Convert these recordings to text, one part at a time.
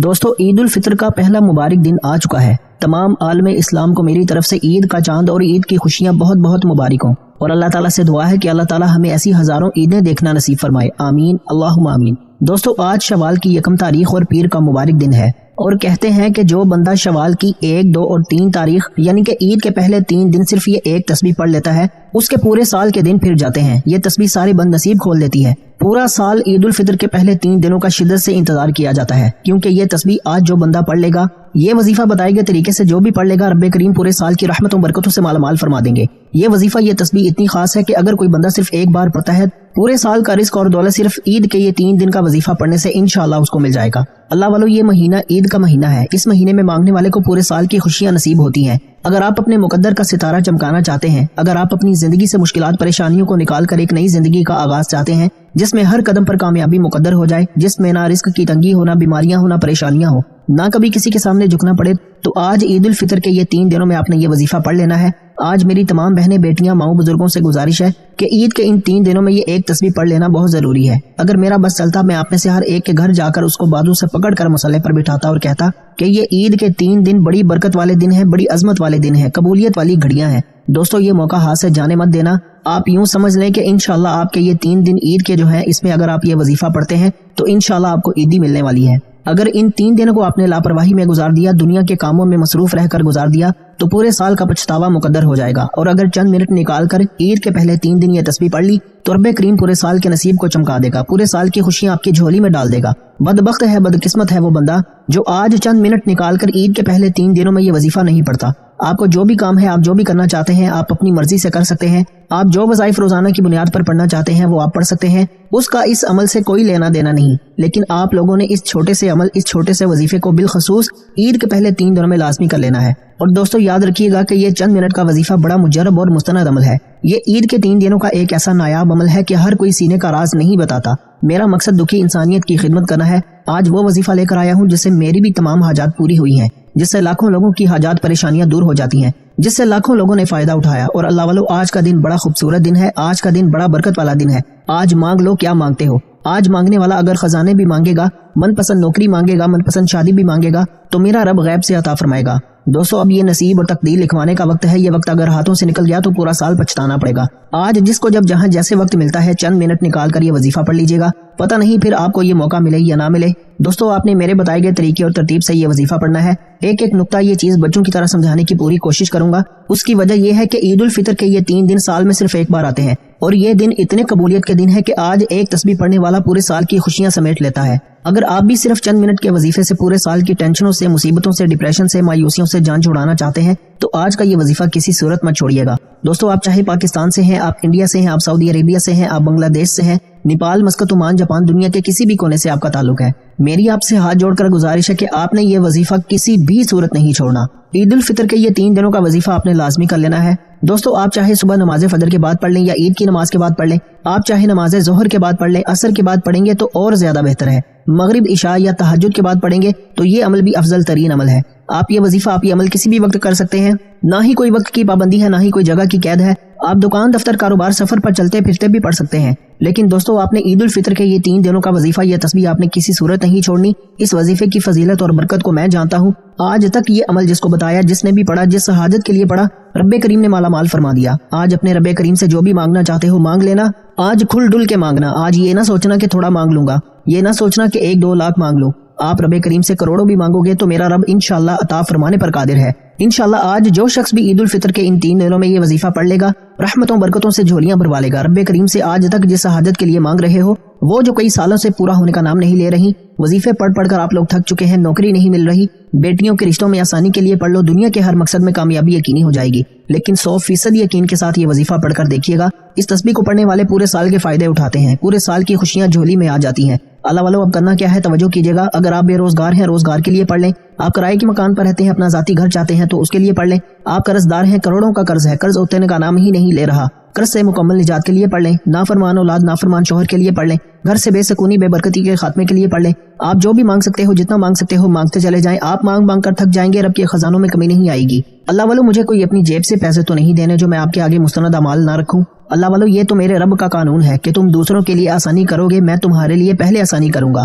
دوستو عید الفطر کا پہلا مبارک دن آ چکا ہے۔ تمام عالم اسلام کو میری طرف سے عید کا چاند اور عید کی خوشیاں بہت بہت مبارک ہوں، اور اللہ تعالیٰ سے دعا ہے کہ اللہ تعالیٰ ہمیں ایسی ہزاروں عیدیں دیکھنا نصیب فرمائے، آمین اللہم آمین۔ دوستو آج شوال کی 1 تاریخ اور پیر کا مبارک دن ہے، اور کہتے ہیں کہ جو بندہ شوال کی 1، 2 اور 3 تاریخ یعنی کہ عید کے پہلے 3 دن صرف یہ ایک تسبیح پڑھ لیتا ہے، اس کے پورے سال کے دن پھر جاتے ہیں۔ یہ تسبیح سارے بد نصیب کھول دیتی ہے۔ پورا سال عید الفطر کے پہلے 3 دنوں کا شدت سے انتظار کیا جاتا ہے، کیونکہ یہ تسبیح آج جو بندہ پڑھ لے گا، یہ وظیفہ بتائے گئے طریقے سے جو بھی پڑھ لے گا، رب کریم پورے سال کی رحمتوں برکتوں سے مالا مال فرما دیں گے۔ یہ وظیفہ، یہ تسبیح اتنی خاص ہے کہ اگر کوئی بندہ صرف ایک بار پڑھتا ہے، پورے سال کا رزق اور دولت صرف عید کے یہ 3 دن کا وظیفہ پڑھنے سے انشاءاللہ اس کو مل جائے گا۔ اللہ والو، یہ مہینہ عید کا مہینہ ہے۔ اس مہینے میں مانگنے والے کو پورے سال کی خوشیاں نصیب ہوتی ہیں۔ اگر آپ اپنے مقدر کا ستارہ چمکانا چاہتے ہیں، اگر آپ اپنی زندگی سے مشکلات پریشانیوں کو نکال کر ایک نئی زندگی کا آغاز چاہتے ہیں، جس میں ہر قدم پر کامیابی مقدر ہو جائے، جس میں نہ رزق کی تنگی ہو، نہ بیماریاں ہو، نہ پریشانیاں ہو، نہ کبھی کسی کے سامنے جھکنا پڑے، تو آج عید الفطر کے یہ 3 دنوں میں آپ نے یہ وظیفہ پڑھ لینا ہے۔ آج میری تمام بہنیں، بیٹیاں، ماؤں، بزرگوں سے گزارش ہے کہ عید کے ان 3 دنوں میں یہ ایک تسبیح پڑھ لینا بہت ضروری ہے۔ اگر میرا بس چلتا، میں آپ میں سے ہر ایک کے گھر جا کر اس کو بازو سے پکڑ کر مصلے پر بٹھاتا اور کہتا کہ یہ عید کے 3 دن بڑی برکت والے دن ہیں، بڑی عظمت والے دن ہیں، قبولیت والی گھڑیاں ہیں۔ دوستو یہ موقع ہاتھ سے جانے مت دینا۔ آپ یوں سمجھ لیں کہ انشاءاللہ آپ کے یہ 3 دن عید کے جو ہیں، اس میں اگر آپ یہ وظیفہ پڑھتے ہیں تو انشاءاللہ آپ کو عیدی ملنے والی ہے۔ اگر ان 3 دنوں کو آپ نے لاپرواہی میں گزار دیا، دنیا کے کاموں میں مصروف رہ کر گزار دیا، تو پورے سال کا پچھتاوا مقدر ہو جائے گا۔ اور اگر چند منٹ نکال کر عید کے پہلے 3 دن یہ تسبیح پڑھ لی تو رب کریم پورے سال کے نصیب کو چمکا دے گا، پورے سال کی خوشیاں آپ کی جھولی میں ڈال دے گا۔ بدبخت ہے، بدقسمت ہے وہ بندہ جو آج چند منٹ نکال کر عید کے پہلے 3 دنوں میں یہ وظیفہ نہیں پڑھتا۔ آپ کو جو بھی کام ہے، آپ جو بھی کرنا چاہتے ہیں، آپ اپنی مرضی سے کر سکتے ہیں۔ آپ جو وظائف روزانہ کی بنیاد پر پڑھنا چاہتے ہیں وہ آپ پڑھ سکتے ہیں، اس کا اس عمل سے کوئی لینا دینا نہیں۔ لیکن آپ لوگوں نے اس چھوٹے سے عمل، اس چھوٹے سے وظیفے کو بالخصوص عید کے پہلے 3 دنوں میں لازمی کر لینا ہے۔ اور دوستو یاد رکھیے گا کہ یہ چند منٹ کا وظیفہ بڑا مجرب اور مستند عمل ہے۔ یہ عید کے 3 دنوں کا ایک ایسا نایاب عمل ہے کہ ہر کوئی سینے کا راز نہیں بتاتا۔ میرا مقصد دکھی انسانیت کی خدمت کرنا ہے۔ آج وہ وظیفہ لے کر آیا ہوں جس سے میری بھی تمام حاجات پوری ہوئی ہیں، جس سے لاکھوں لوگوں کی حاجات پریشانیاں دور ہو جاتی ہیں، جس سے لاکھوں لوگوں نے فائدہ اٹھایا۔ اور اللہ والو، آج کا دن بڑا خوبصورت دن ہے، آج کا دن بڑا برکت والا دن ہے۔ آج مانگ لو کیا مانگتے ہو۔ آج مانگنے والا اگر خزانے بھی مانگے گا، من پسند نوکری مانگے گا، من پسند شادی بھی مانگے گا، تو میرا رب غیب سے عطا فرمائے گا۔ دوستو اب یہ نصیب اور تقدیر لکھوانے کا وقت ہے۔ یہ وقت اگر ہاتھوں سے نکل گیا تو پورا سال پچھتانا پڑے گا۔ آج جس کو جب جہاں جیسے وقت ملتا ہے، چند منٹ نکال کر یہ وظیفہ پڑھ لیجیے گا، پتہ نہیں پھر آپ کو یہ موقع ملے یا نہ ملے۔ دوستو آپ نے میرے بتائے گئے طریقے اور ترتیب سے یہ وظیفہ پڑھنا ہے۔ ایک ایک نقطہ، یہ چیز بچوں کی طرح سمجھانے کی پوری کوشش کروں گا۔ اس کی وجہ یہ ہے کہ عید الفطر کے یہ 3 دن سال میں صرف ایک بار آتے ہیں، اور یہ دن اتنے قبولیت کے دن ہے کہ آج ایک تسبیح پڑھنے والا پورے سال کی خوشیاں سمیٹ لیتا ہے۔ اگر آپ بھی صرف چند منٹ کے وظیفے سے پورے سال کی ٹینشنوں سے، مصیبتوں سے، ڈپریشن سے، مایوسیوں سے جان چھڑانا چاہتے ہیں تو آج کا یہ وظیفہ کسی صورت مت چھوڑیے گا۔ دوستو آپ چاہے پاکستان سے ہیں، آپ انڈیا سے ہیں، آپ سعودی عربیہ سے ہیں، آپ بنگلہ دیش سے ہیں، نیپال، مسقط، عمان، جاپان، دنیا کے کسی بھی کونے سے آپ کا تعلق ہے، میری آپ سے ہاتھ جوڑ کر گزارش ہے کہ آپ نے یہ وظیفہ کسی بھی صورت نہیں چھوڑنا۔ عید الفطر کے یہ 3 دنوں کا وظیفہ آپ نے لازمی کر لینا ہے۔ دوستو آپ چاہے صبح نماز فجر کے بعد پڑھ لیں یا عید کی نماز کے بعد پڑھ لیں، آپ چاہے نماز ظہر کے بعد پڑھ لیں، عصر کے بعد پڑھیں گے تو اور زیادہ بہتر ہے، مغرب، عشاء یا تہجد کے بعد پڑھیں گے تو یہ عمل بھی افضل ترین عمل ہے۔ آپ یہ وظیفہ، آپ یہ عمل کسی بھی وقت کر سکتے ہیں، نہ ہی کوئی وقت کی پابندی ہے، نہ ہی کوئی جگہ کی قید ہے۔ آپ دکان، دفتر، کاروبار، سفر پر چلتے پھرتے بھی پڑھ سکتے ہیں۔ لیکن دوستو آپ نے عید الفطر کے یہ 3 دنوں کا وظیفہ، یہ تسبیح آپ نے کسی صورت نہیں چھوڑنی۔ اس وظیفے کی فضیلت اور برکت کو میں جانتا ہوں۔ آج تک یہ عمل جس کو بتایا، جس نے بھی پڑھا، جس حاجت کے لیے پڑھا، رب کریم نے مالا مال فرما دیا۔ آج اپنے رب کریم سے جو بھی مانگنا چاہتے ہو مانگ لینا۔ آج کھل ڈل کے مانگنا۔ آج یہ نہ سوچنا کہ تھوڑا مانگ لوں گا، یہ نہ سوچنا کہ 1-2 لاکھ مانگ لوں۔ آپ رب کریم سے کروڑوں بھی مانگو گے تو میرا رب انشاءاللہ عطا فرمانے پر قادر ہے۔ انشاءاللہ آج جو شخص بھی عید الفطر کے ان 3 دنوں میں یہ وظیفہ پڑھ لے گا، رحمتوں برکتوں سے جھولیاں بھروا لے گا۔ رب کریم سے آج تک جس حاجت کے لیے مانگ رہے ہو، وہ جو کئی سالوں سے پورا ہونے کا نام نہیں لے رہی، وظیفے پڑھ پڑھ کر آپ لوگ تھک چکے ہیں، نوکری نہیں مل رہی، بیٹیوں کے رشتوں میں آسانی کے لیے پڑھ لو، دنیا کے ہر مقصد میں کامیابی یقینی ہو جائے گی۔ لیکن 100% یقین کے ساتھ یہ وظیفہ پڑھ کر دیکھیے گا، اس تسبیح کو پڑھنے والے پورے سال کے فائدے اٹھاتے ہیں، پورے سال کی خوشیاں جھولی میں آ جاتی ہیں۔ اللہ والو اب کرنا کیا ہے، توجہ کیجیے گا۔ اگر آپ بے روزگار ہیں، روزگار کے لیے پڑھ لیں۔ آپ کرائے کے مکان پر رہتے ہیں، اپنا ذاتی گھر چاہتے ہیں تو اس کے لیے پڑھ لیں۔ آپ قرض دار ہیں، کروڑوں کا قرض ہے، قرض اترنے کا نام ہی نہیں لے رہا، قرض سے مکمل نجات کے لیے پڑھ لیں۔ نافرمان اولاد، نافرمان شوہر کے لیے پڑھ لیں۔ گھر سے بے سکونی، بے برکتی کے خاتمے کے لیے پڑھ لیں۔ آپ جو بھی مانگ سکتے ہو، جتنا مانگ سکتے ہو مانگتے چلے جائیں۔ آپ مانگ مانگ کر تھک جائیں گے، رب کے خزانوں میں کمی نہیں آئے گی۔ اللہ والو مجھے کوئی اپنی جیب سے پیسے تو نہیں دینے جو میں آپ کے آگے مستند اعمال نہ رکھوں۔ اللہ والو یہ تو میرے رب کا قانون ہے کہ تم دوسروں کے لیے آسانی کرو گے، میں تمہارے لیے پہلے آسانی کروں گا۔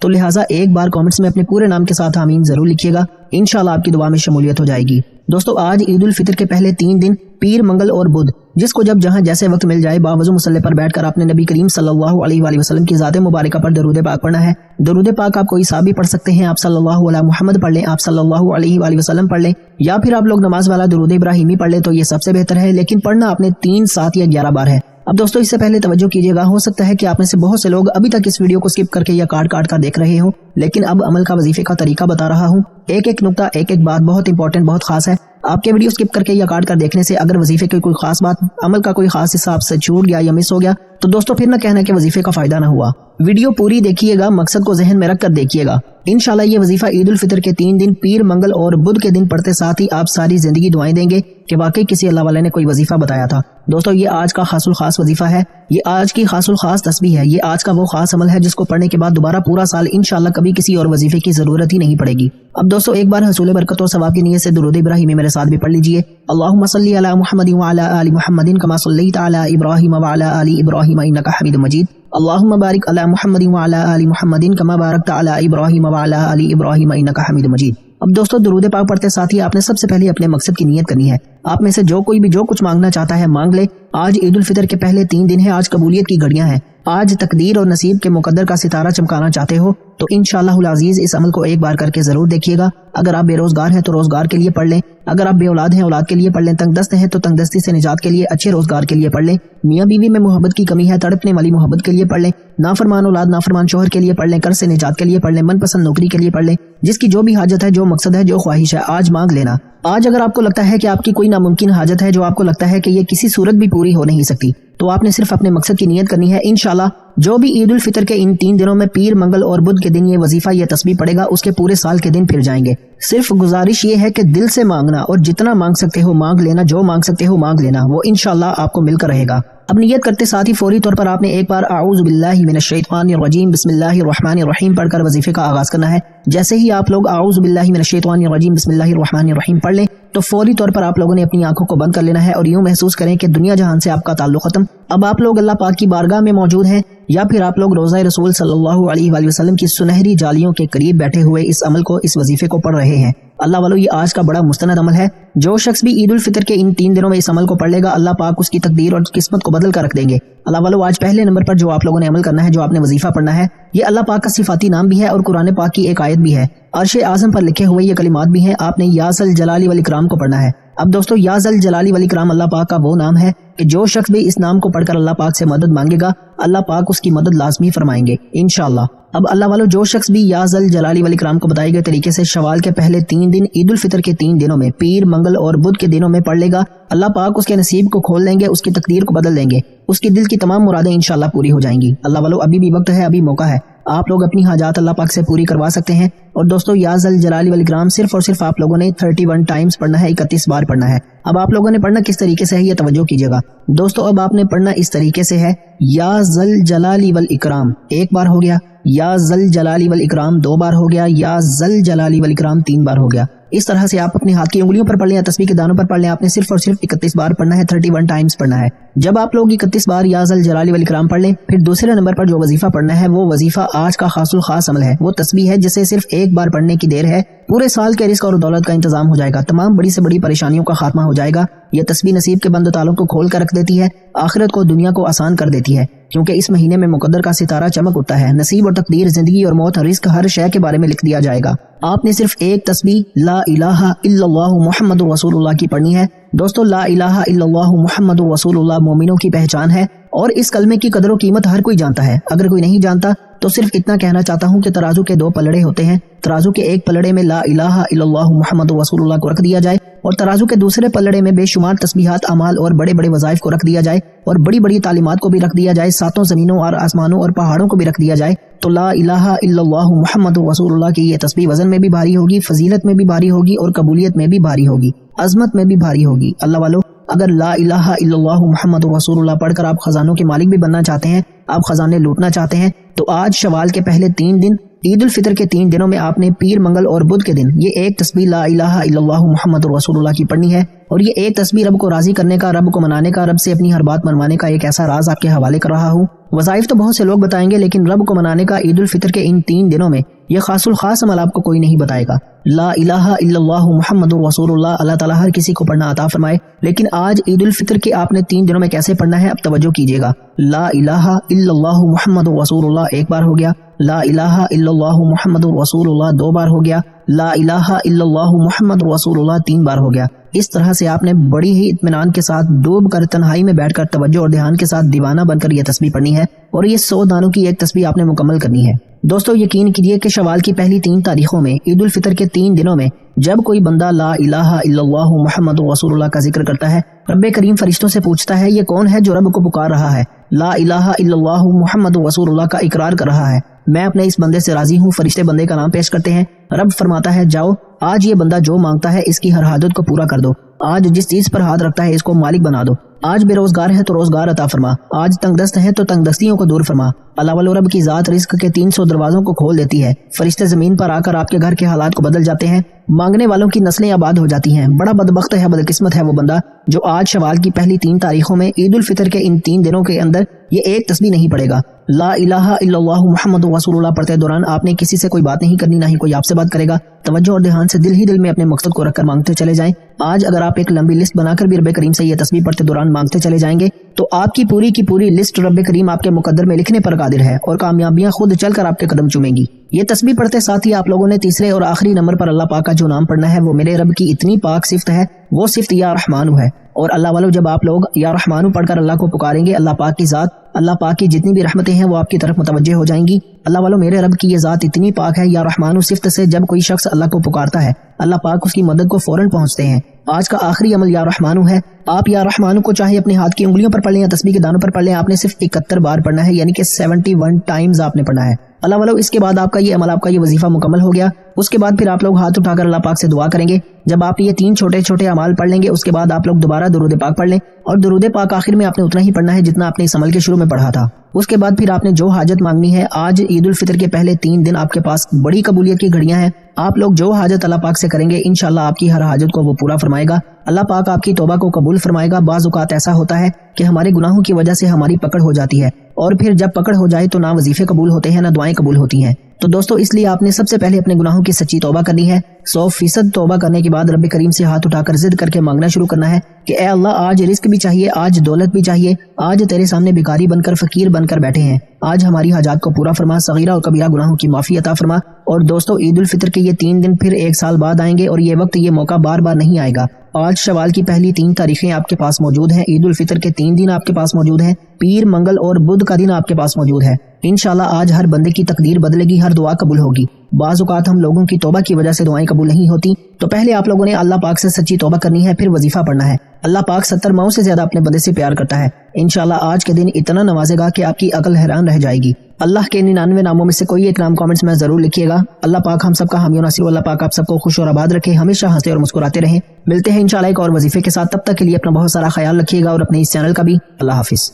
تو لہٰذا ایک بار کامنٹس میں اپنے پورے نام کے ساتھ آمین ضرور لکھیے گا، انشاءاللہ آپ کی دعا میں شمولیت ہو جائے گی۔ دوستو آج عید الفطر کے پہلے 3 دن پیر، منگل اور بدھ، جس کو جب جہاں جیسے وقت مل جائے باوضو مصلی پر بیٹھ کر آپ نے نبی کریم صلی اللہ علیہ وآلہ وسلم کی ذات مبارکہ پر درود پاک پڑھنا ہے۔ درود پاک آپ کوئی سا بھی پڑھ سکتے ہیں، آپ صلی اللہ علیہ محمد پڑھ لیں، آپ صلی اللہ علیہ وآلہ وسلم پڑھ لیں، یا پھر آپ لوگ نماز والا درود ابراہیمی پڑھ لیں تو یہ سب سے بہتر ہے، لیکن پڑھنا آپ نے 3، 7 یا 11 بار ہے۔ اب دوستو اس سے پہلے توجہ کیجیے گا، ہو سکتا ہے کہ آپ میں سے بہت سے لوگ ابھی تک اس ویڈیو کو سکپ کر کے یا کاٹ کر دیکھ رہے ہوں، لیکن اب عمل کا وظیفے کا طریقہ بتا رہا ہوں۔ ایک نقطہ، ایک بات بہت امپورٹنٹ، بہت خاص ہے۔ آپ کے ویڈیو سکپ کر کے یا کاٹ کر دیکھنے سے اگر وظیفے کی کوئی خاص بات، عمل کا کوئی خاص حصہ آپ سے چھوٹ گیا یا مس ہو گیا تو دوستو پھر نہ کہنا کہ وظیفے کا فائدہ نہ ہوا۔ ویڈیو پوری دیکھیے گا، مقصد کو ذہن میں رکھ کر دیکھیے گا۔ انشاءاللہ یہ وظیفہ عید الفطر کے 3 دن پیر، منگل اور بدھ کے دن پڑھتے ساتھ ہی آپ ساری زندگی دعائیں دیں گے کہ واقعی کسی اللہ والے نے کوئی وظیفہ بتایا تھا۔ دوستو یہ آج کا خاص الخاص وظیفہ ہے، یہ آج کی خاص الخاص تسبیح ہے، یہ آج کا وہ خاص عمل ہے جس کو پڑھنے کے بعد دوبارہ پورا سال انشاءاللہ کبھی کسی اور وظیفے کی ضرورت ہی نہیں پڑے گی۔ اب دوستو ایک بار حصول برکت اور ثواب کی نیت سے درود ابراہیمی میرے ساتھ بھی پڑھ لیجئے۔ اللہم صلی علی محمد وعلی آل محمد کما صلیت علی ابراہیم وعلی آل ابراہیم انک حمید مجید۔ اللہم بارک علی محمد وعلی آل محمد کما بارکت علی ابراہیم وعلی آل ابراہیم انک حمید مجید۔ اب دوستو درود پاک پڑھتے ساتھ ہی آپ نے سب سے پہلے اپنے مقصد کی نیت کرنی ہے۔ آپ میں سے جو کوئی بھی جو کچھ مانگنا چاہتا ہے مانگ لے۔ آج عید الفطر کے پہلے 3 دن ہیں، آج قبولیت کی گھڑیاں ہیں۔ آج تقدیر اور نصیب کے مقدر کا ستارہ چمکانا چاہتے ہو تو انشاءاللہ العزیز اس عمل کو ایک بار کر کے ضرور دیکھیے گا۔ اگر آپ بے روزگار ہیں تو روزگار کے لیے پڑھ لیں، اگر آپ بے اولاد ہیں اولاد کے لیے پڑھ لیں، تنگ دست ہیں تو تنگ دستی سے نجات کے لیے اچھے روزگار کے لیے پڑھ لیں، میاں بیوی میں محبت کی کمی ہے تڑپنے والی محبت کے لیے پڑھ لیں، نافرمان اولاد نافرمان شوہر کے لیے پڑھ لیں، قرض سے نجات کے لیے پڑھ لیں، من پسند نوکری کے لیے پڑھ لیں، جس کی جو بھی حاجت ہے، جو مقصد ہے، جو خواہش ہے آج مانگ لینا۔ آج اگر آپ کو لگتا ہے کہ آپ کی کوئی ناممکن حاجت ہے جو آپ کو لگتا ہے کہ یہ کسی صورت بھی پوری ہو نہیں سکتی تو آپ نے صرف اپنے مقصد کی نیت کرنی ہے۔ انشاءاللہ جو بھی عید الفطر کے ان 3 دنوں میں پیر، منگل اور بدھ کے دن یہ وظیفہ یہ تسبیح پڑے گا اس کے پورے سال کے دن پھر جائیں گے۔ صرف گزارش یہ ہے کہ دل سے مانگنا اور جتنا مانگ سکتے ہو مانگ لینا، جو مانگ سکتے ہو مانگ لینا، وہ انشاءاللہ آپ کو مل کر رہے گا۔ اب نیت کرتے ساتھ ہی فوری طور پر آپ نے ایک بار اعوذ باللہ من الشیطان الرجیم بسم اللہ الرحمن الرحیم پڑھ کر وظیفے کا آغاز کرنا ہے۔ جیسے ہی آپ لوگ اعوذ باللہ من الشیطان الرجیم بسم اللہ الرحمن الرحیم پڑھ لیں تو فوری طور پر آپ لوگوں نے اپنی آنکھوں کو بند کر لینا ہے اور یوں محسوس کریں کہ دنیا جہان سے آپ کا تعلق ختم۔ اب آپ لوگ اللہ پاک کی بارگاہ میں موجود ہیں یا پھر آپ لوگ روضہ رسول صلی اللہ علیہ وآلہ وسلم کی سنہری جالیوں کے قریب بیٹھے ہوئے اس عمل کو، اس وظیفے کو پڑھ رہے ہیں۔ اللہ والو یہ آج کا بڑا مستند عمل ہے۔ جو شخص بھی عید الفطر کے ان 3 دنوں میں اس عمل کو پڑھ لے گا اللہ پاک اس کی تقدیر اور قسمت کو بدل کر رکھ دیں گے۔ اللہ والو آج پہلے نمبر پر جو آپ لوگوں نے عمل کرنا ہے، جو آپ نے وظیفہ پڑھنا ہے، یہ اللہ پاک کا صفاتی نام بھی ہے اور قرآن پاک کی ایک آیت بھی ہے، عرش اعظم پر لکھے ہوئے یہ کلمات بھی ہیں۔ آپ نے یا ذل جلال والاکرام کو پڑھنا ہے۔ اب دوستو یا ذل جلال والاکرام اللہ پاک کا وہ نام ہے کہ جو شخص بھی اس نام کو پڑھ کر اللہ پاک سے مدد مانگے گا اللہ پاک اس کی مدد لازمی فرمائیں گے انشاءاللہ۔ اب اللہ والو جو شخص بھی یا ذل جلال والاکرام کو بتائے گئے طریقے سے شوال کے پہلے 3 دن عید الفطر کے 3 دنوں میں پیر، منگل اور بدھ کے دنوں میں پڑھ لے گا اللہ پاک اس کے نصیب کو کھول دیں گے، اس کی تقدیر کو بدل دیں گے، اس کی دل کی تمام مرادیں انشاءاللہ پوری ہو جائیں گی۔ اللہ والو ابھی بھی وقت ہے، ابھی موقع ہے، آپ لوگ اپنی حاجات اللہ پاک سے پوری کروا سکتے ہیں۔ اور دوستو یا ذل جلال والاکرام صرف اور صرف آپ لوگوں نے 31 ٹائمز پڑھنا ہے، 31 بار پڑھنا ہے۔ اب آپ لوگوں نے پڑھنا کس طریقے سے ہے یہ توجہ کیجیے گا دوستو۔ اب آپ نے پڑھنا اس طریقے سے ہے، یا ذل جلال والاکرام 1 بار ہو گیا، یا ذل جلال والاکرام 2 بار ہو گیا، یا ذل جلال والاکرام 3 بار ہو گیا۔ اس طرح سے آپ اپنے ہاتھ کی انگلیوں پر پڑھ لیں یا تسبیح کے دانوں پر پڑھ لیں، آپ نے صرف اور صرف 31 بار پڑھنا ہے، 31 ٹائمز پڑھنا ہے۔ جب آپ لوگ 31 بار یا ذل جلال والاکرام پڑھ لیں پھر دوسرے نمبر پر جو وظیفہ پڑھنا ہے وہ وظیفہ آج کا خاص الخاص عمل ہے، وہ تسبیح ہے جسے صرف 1 بار پڑھنے کی دیر ہے، پورے سال کے رزق اور دولت کا انتظام ہو جائے گا، تمام بڑی سے بڑی پریشانیوں کا خاتمہ ہو جائے گا۔ یہ تسبیح نصیب کے بند و تعلق کو کھول کر رکھ دیتی ہے، آخرت کو دنیا کو آسان کر دیتی ہے، کیونکہ اس مہینے میں مقدر کا ستارہ چمک اٹھتا ہے، نصیب اور تقدیر، زندگی اور موت، رزق، ہر شے کے بارے میں لکھ دیا جائے گا۔ آپ نے صرف ایک تسبیح لا الہ الا اللہ محمد رسول اللہ کی پڑھنی ہے۔ دوستو لا الہ الا اللہ محمد رسول اللہ مومنوں کی پہچان ہے اور اس کلمے کی قدر و قیمت ہر کوئی جانتا ہے۔ اگر کوئی نہیں جانتا تو صرف اتنا کہنا چاہتا ہوں کہ ترازو کے 2 پلڑے ہوتے ہیں، ترازو کے ایک پلڑے میں لا الہ الا اللہ محمد رسول اللہ کو رکھ دیا جائے اور ترازو کے دوسرے پلڑے میں بے شمار تسبیحات، اعمال اور بڑے بڑے وظائف کو رکھ دیا جائے اور بڑی بڑی تعلیمات کو بھی رکھ دیا جائے، 7 زمینوں اور آسمانوں اور پہاڑوں کو بھی رکھ دیا جائے، تو لا الہ الا اللہ محمد رسول اللہ کی یہ تسبیح وزن میں بھی بھاری ہوگی، فضیلت میں بھی بھاری ہوگی اور قبولیت میں بھی بھاری ہوگی، عظمت میں بھی بھاری ہوگی۔ اللہ والو اگر لا الہ الا اللہ محمد رسول اللہ پڑھ کر آپ خزانوں کے مالک بھی بننا چاہتے ہیں، آپ خزانے لوٹنا چاہتے ہیں، تو آج شوال کے پہلے 3 دن عید الفطر کے 3 دنوں میں آپ نے پیر، منگل اور بدھ کے دن یہ ایک تسبیح لا الہ الا اللہ محمد رسول اللہ کی پڑھنی ہے، اور یہ ایک تسبیح رب کو راضی کرنے کا، رب کو منانے کا، رب سے اپنی ہر بات منوانے کا ایک ایسا راز آپ کے حوالے کر رہا ہوں۔ وظائف تو بہت سے لوگ بتائیں گے، لیکن رب کو منانے کا عید الفطر کے ان 3 دنوں میں یہ خاص الخاص عمل آپ کو کوئی نہیں بتائے گا۔ لا الہ الا اللہ محمد رسول اللہ، اللہ تعالیٰ ہر کسی کو پڑھنا عطا فرمائے، لیکن آج عید الفطر کے آپ نے 3 دنوں میں کیسے پڑھنا ہے اب توجہ کیجیے گا۔ لا الہ الا اللہ محمد رسول اللہ ایک بار ہو گیا، لا الہ الا اللہ محمد رسول اللہ 2 بار ہو گیا، لا الہ الا اللہ محمد رسول اللہ 3 بار ہو گیا۔ اس طرح سے آپ نے بڑی ہی اطمینان کے ساتھ ڈوب کر تنہائی میں بیٹھ کر توجہ اور دھیان کے ساتھ دیوانہ بن کر یہ تسبیح پڑھنی ہے، اور یہ 100 دانوں کی ایک تسبیح آپ نے مکمل کرنی ہے۔ دوستو یقین کیجیے کہ شوال کی پہلی 3 تاریخوں میں عید الفطر کے 3 دنوں میں جب کوئی بندہ لا الہ الا اللہ محمد رسول اللہ کا ذکر کرتا ہے، رب کریم فرشتوں سے پوچھتا ہے یہ کون ہے جو رب کو پکار رہا ہے، لا الہ الا اللہ محمد رسول اللہ کا اقرار کر رہا ہے، میں اپنے اس بندے سے راضی ہوں۔ فرشتے بندے کا نام پیش کرتے ہیں، رب فرماتا ہے جاؤ آج یہ بندہ جو مانگتا ہے اس کی ہر حاجت کو پورا کر دو، آج جس چیز پر ہاتھ رکھتا ہے اس کو مالک بنا دو، آج بے روزگار ہے تو روزگار عطا فرما، آج تنگ دست ہے تو تنگ دستیوں کو دور فرما۔ اللہ والو رب کی ذات رزق کے 300 دروازوں کو کھول دیتی ہے، فرشتے زمین پر آ کر آپ کے گھر کے حالات کو بدل جاتے ہیں، مانگنے والوں کی نسلیں آباد ہو جاتی ہیں۔ بڑا بدبخت ہے، بدقسمت ہے وہ بندہ جو آج شوال کی پہلی 3 تاریخوں میں عید الفطر کے ان 3 دنوں کے اندر یہ ایک تسبیح نہیں پڑھے گا۔ لا الہ الا اللہ محمد رسول اللہ پڑھتے دوران آپ نے کسی سے کوئی بات نہیں کرنی، نہ ہی کوئی آپ سے بات کرے گا۔ توجہ اور دھیان سے دل ہی دل میں اپنے مقصد کو رکھ کر مانگتے چلے جائیں۔ آج اگر آپ ایک لمبی لسٹ بنا کر بھی رب کریم سے یہ تسبیح پڑھتے دوران مانگتے چلے جائیں گے تو آپ کی پوری لسٹ رب کریم آپ کے مقدر میں لکھنے پر قادر ہے، اور کامیابیاں خود چل کر آپ کے قدم چومیں گی۔ یہ تسبیح پڑھتے ساتھ ہی آپ لوگوں نے تیسرے اور آخری نمبر پر اللہ پاک کا جو نام پڑھنا ہے وہ میرے رب کی اتنی پاک صفت ہے، وہ صفت یا رحمانو ہے، اور اللہ والو جب آپ لوگ یا رحمانو پڑھ کر اللہ کو پکاریں گے، اللہ پاک کی ذات، اللہ پاک کی جتنی بھی رحمتیں ہیں وہ آپ کی طرف متوجہ ہو جائیں گی۔ اللہ والو میرے رب کی یہ ذات اتنی پاک ہے، یا رحمانو صفت سے جب کوئی شخص اللہ کو پکارتا ہے اللہ پاک اس کی مدد کو فوراً پہنچتے ہیں۔ آج کا آخری عمل یا رحمانو ہے، آپ یا رحمانو کو چاہے اپنے ہاتھ کی انگلیوں پر پڑھ لیں یا تسبیح کے دانوں پر پڑھ لیں، آپ نے صرف 71 بار پڑھنا ہے، یعنی کہ 71 ٹائمز آپ نے پڑھنا ہے۔ اللہ والو اس کے بعد آپ کا یہ عمل، آپ کا یہ وظیفہ مکمل ہو گیا۔ اس کے بعد پھر آپ لوگ ہاتھ اٹھا کر اللہ پاک سے دعا کریں گے۔ جب آپ یہ 3 چھوٹے اعمال پڑھ لیں گے اس کے بعد آپ لوگ دوبارہ درود پاک پڑھ لیں، اور درود پاک آخر میں آپ نے اتنا ہی پڑھنا ہے جتنا آپ نے اس عمل کے شروع میں پڑھا تھا۔ اس کے بعد پھر آپ نے جو حاجت مانگنی ہے، آج عید الفطر کے پہلے 3 دن آپ کے پاس بڑی قبولیت کی گھڑیاں ہیں، آپ لوگ جو حاجت اللہ پاک سے کریں گے انشاءاللہ آپ کی ہر حاجت کو وہ پورا فرمائے گا۔ اللہ پاک آپ کی توبہ کو قبول فرمائے گا۔ بعض اوقات ایسا ہوتا ہے کہ ہمارے گناہوں کی وجہ سے ہماری پکڑ ہو جاتی ہے، اور پھر جب پکڑ ہو جائے تو نہ وظیفے قبول ہوتے ہیں نہ دعائیں قبول ہوتی ہیں۔ تو دوستو اس لیے آپ نے سب سے پہلے اپنے گناہوں کی سچی توبہ کرنی ہے۔ 100% توبہ کرنے کے بعد رب کریم سے ہاتھ اٹھا کر ضد کر کے مانگنا شروع کرنا ہے کہ اے اللہ آج رزق بھی چاہیے، آج دولت بھی چاہیے، آج تیرے سامنے بھکاری بن کر فقیر بن کر بیٹھے ہیں، آج ہماری حاجات کو پورا فرما، صغیرہ اور کبیرہ گناہوں کی معافی عطا فرما۔ اور دوستو عید الفطر کے یہ 3 دن پھر 1 سال بعد آئیں گے، اور یہ وقت یہ موقع بار بار نہیں آئے گا۔ آج شوال کی پہلی 3 تاریخیں آپ کے پاس موجود ہیں، عید الفطر کے 3 دن آپ کے پاس موجود ہیں، پیر، منگل اور بدھ کا دن آپ کے پاس موجود ہے۔ انشاءاللہ آج ہر بندے کی تقدیر بدلے گی، ہر دعا قبول ہوگی۔ بعض اوقات ہم لوگوں کی توبہ کی وجہ سے دعائیں قبول نہیں ہوتی، تو پہلے آپ لوگوں نے اللہ پاک سے سچی توبہ کرنی ہے، پھر وظیفہ پڑھنا ہے۔ اللہ پاک 70 ماؤں سے زیادہ اپنے بندے سے پیار کرتا ہے۔ انشاءاللہ آج کے دن اتنا نوازے گا کہ آپ کی عقل حیران رہ جائے گی۔ اللہ کے 99 ناموں میں سے کوئی ایک نام کامنٹس میں ضرور لکھیے گا۔ اللہ پاک ہم سب کا حامی و ناصر، اللہ پاک آپ سب کو خوش اور آباد رکھے، ہمیشہ ہنستے اور مسکراتے رہیں۔ ملتے ہیں انشاءاللہ ایک اور وظیفے کے ساتھ، تب تک کے لیے اپنا بہت سارا خیال رکھیے گا، اور اپنے اس چینل کا بھی۔ اللہ حافظ۔